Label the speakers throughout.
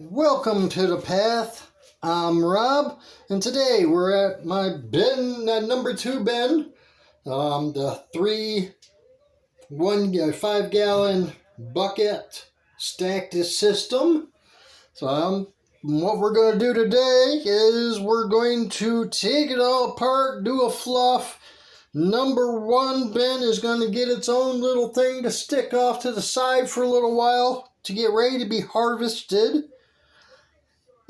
Speaker 1: Welcome to the path. I'm Rob, and today we're at my bin, number 2 bin. The 5-gallon bucket stacked system. So what we're going to do today is we're going to take it all apart, do a fluff. Number 1 bin is going to get its own little thing to stick off to the side for a little while to get ready to be harvested.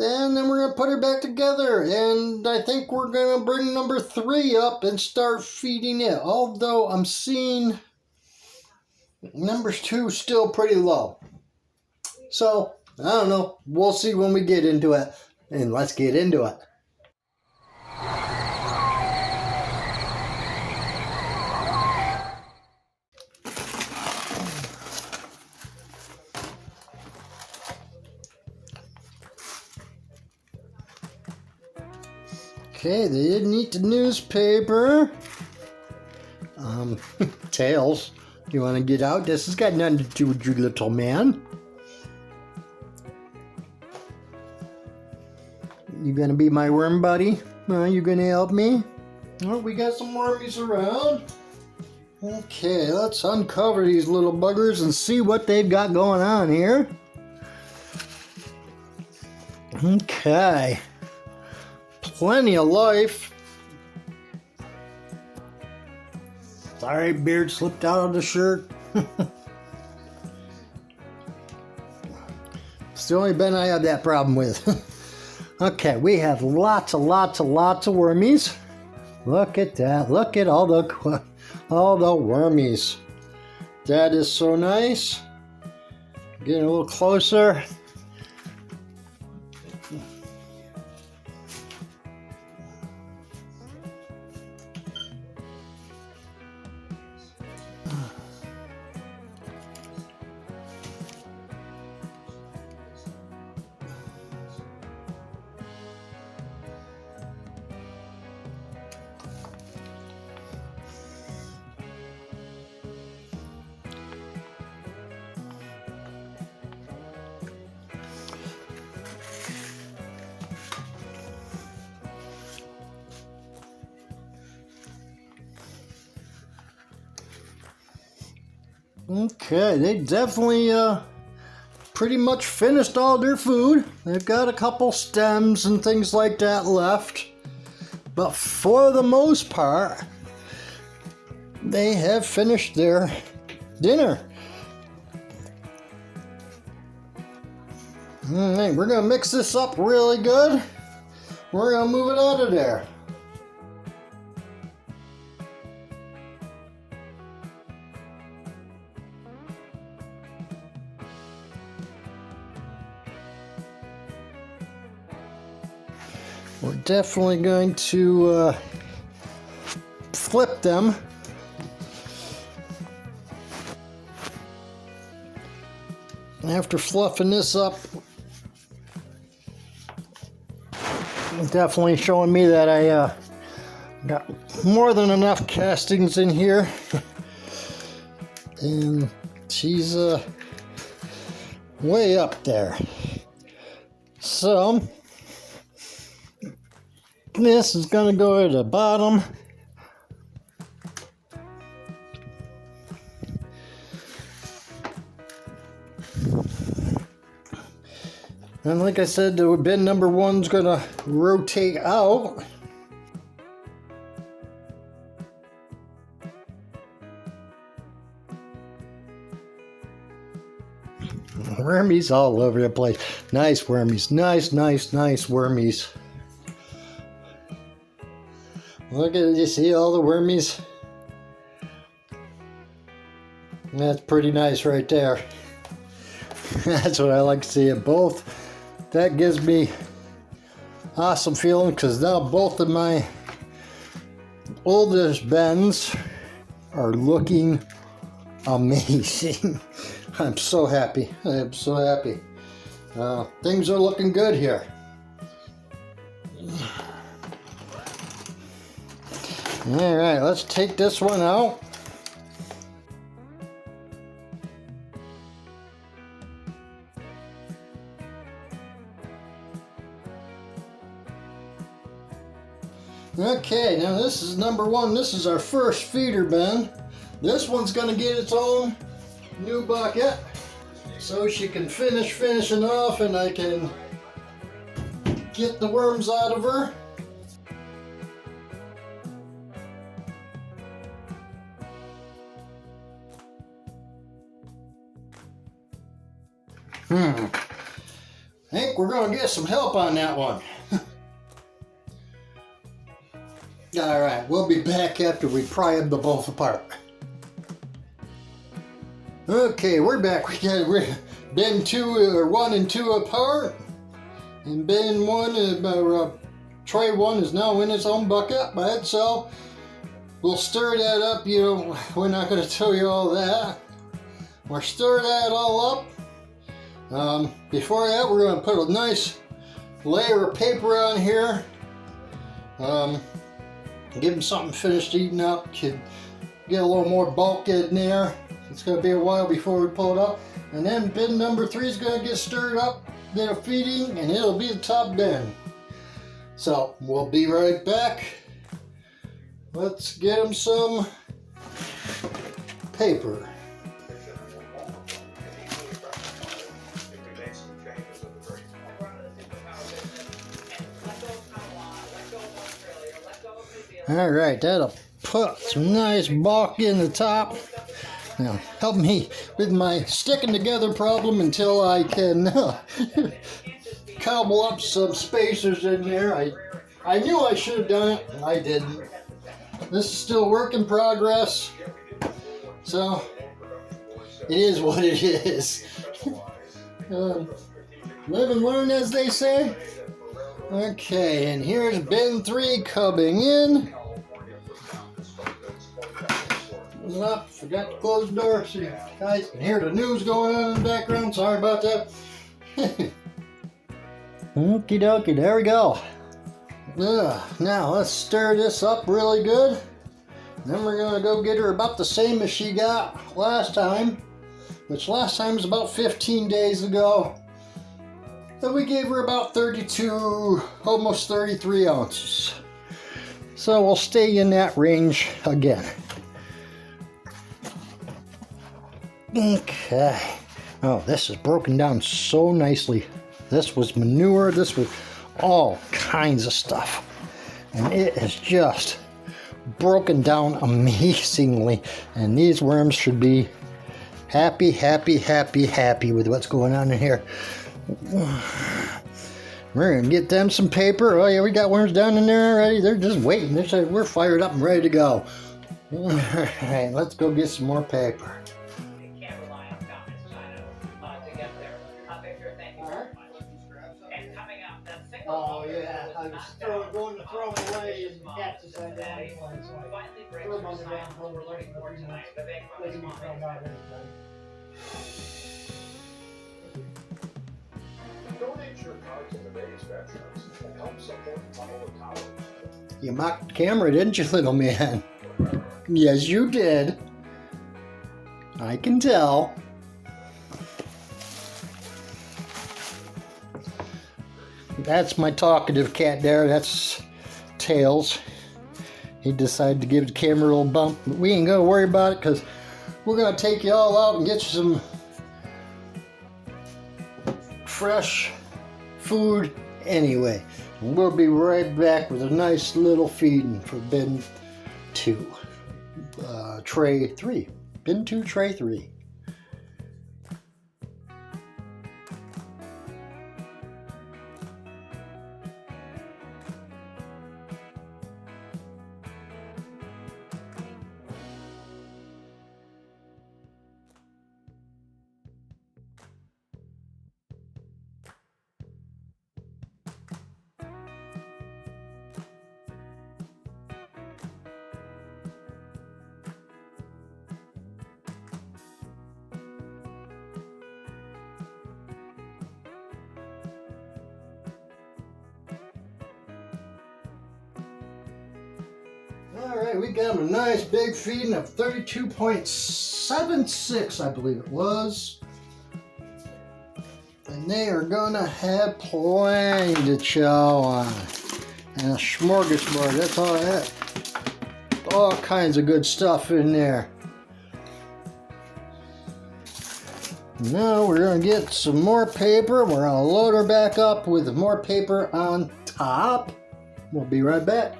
Speaker 1: And then we're going to put her back together, and I think we're going to bring number 3 up and start feeding it. Although I'm seeing number 2 still pretty low. So, I don't know. We'll see when we get into it. And let's get into it. Okay, they didn't eat the newspaper. Tails, do you want to get out? This has got nothing to do with you, little man. You gonna be my worm buddy? You gonna help me? Oh, we got some wormies around. Okay, let's uncover these little buggers and see what they've got going on here. Okay. Plenty of life. Sorry, beard slipped out of the shirt. It's the only bin I have that problem with. Okay, we have lots of wormies. Look at that. Look at all the wormies. That is so nice. Getting a little closer. Okay, they definitely pretty much finished all their food. They've got a couple stems and things like that left. But for the most part, they have finished their dinner. Alright, we're going to mix this up really good. We're going to move it out of there. We're definitely going to flip them. After fluffing this up, definitely showing me that I got more than enough castings in here. And she's way up there. So this is going to go at the bottom. And like I said, the bin number 1's going to rotate out. Wormies all over the place. Nice wormies. Nice wormies. Look at it, you see all the wormies? That's pretty nice right there. That's what I like to see it both. That gives me awesome feeling because now both of my oldest bins are looking amazing. I'm so happy. I am so happy. Things are looking good here. Alright, let's take this one out. Okay, now this is number one. This is our first feeder bin. This one's gonna get its own new bucket, so she can finish finishing off and I can get the worms out of her. I think we're gonna get some help on that one. Alright, we'll be back after we pry them both apart. Okay, we're back. We're bin 1 and 2 apart. And bin 1, tray 1 is now in its own bucket by itself. We'll stir that up, we're not going to tell you all that. We'll stir that all up. Before that, we're going to put a nice layer of paper on here. Give them something finished eating up. Get a little more bulk in there. It's going to be a while before we pull it up. And then bin number 3 is going to get stirred up, get a feeding, and it'll be the top bin. So we'll be right back. Let's get them some paper. Alright, that'll put some nice bulk in the top. Now, help me with my sticking together problem until I can cobble up some spacers in there. I knew I should have done it, I didn't. This is still work in progress, so it is what it is. Live and learn, as they say. Okay, and here's bin 3 coming in. Up, forgot to close the door so you guys can hear the news going on in the background. Sorry about that. Okie dokie, there we go. Now let's stir this up really good. Then we're gonna go get her about the same as she got last time, which last time was about 15 days ago. And we gave her about 32, almost 33 ounces. So we'll stay in that range again. Okay. Oh, this is broken down so nicely. This was manure. This was all kinds of stuff. And it is just broken down amazingly. And these worms should be happy, happy, happy, happy with what's going on in here. We're going to get them some paper. Oh yeah, we got worms down in there already. They're just waiting. We're fired up and ready to go. All right, let's go get some more paper. Oh yeah, I was going to throw them away and cats decided to anyway, so I threw them on the ground while we're looking for them. They didn't come out anything.
Speaker 2: Donate your cards to the various veterans and help support Tunnel College.
Speaker 1: You mocked the camera, didn't you, little man? Yes, you did. I can tell. That's my talkative cat there. That's Tails. He decided to give the camera a little bump. But we ain't gonna worry about it because we're gonna take you all out and get you some fresh food anyway. And we'll be right back with a nice little feeding for bin 2. Tray 3. Bin 2, tray 3. Alright, we got a nice big feeding of 32.76, I believe it was. And they are gonna have plenty to chow on. And a smorgasbord, that's all that. All kinds of good stuff in there. Now we're going to get some more paper. We're going to load her back up with more paper on top. We'll be right back.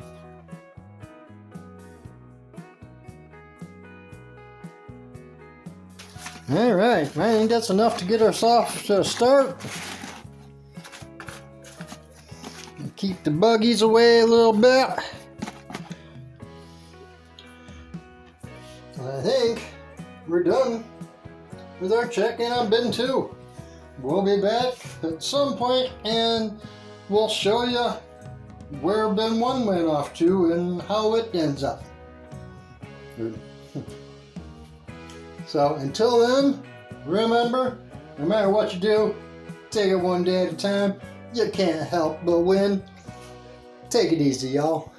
Speaker 1: Alright, I think that's enough to get us off to a start. Keep the buggies away a little bit. I think we're done with our check-in on bin 2. We'll be back at some point and we'll show you where bin 1 went off to and how it ends up. So until then, remember, no matter what you do, take it one day at a time. You can't help but win. Take it easy, y'all.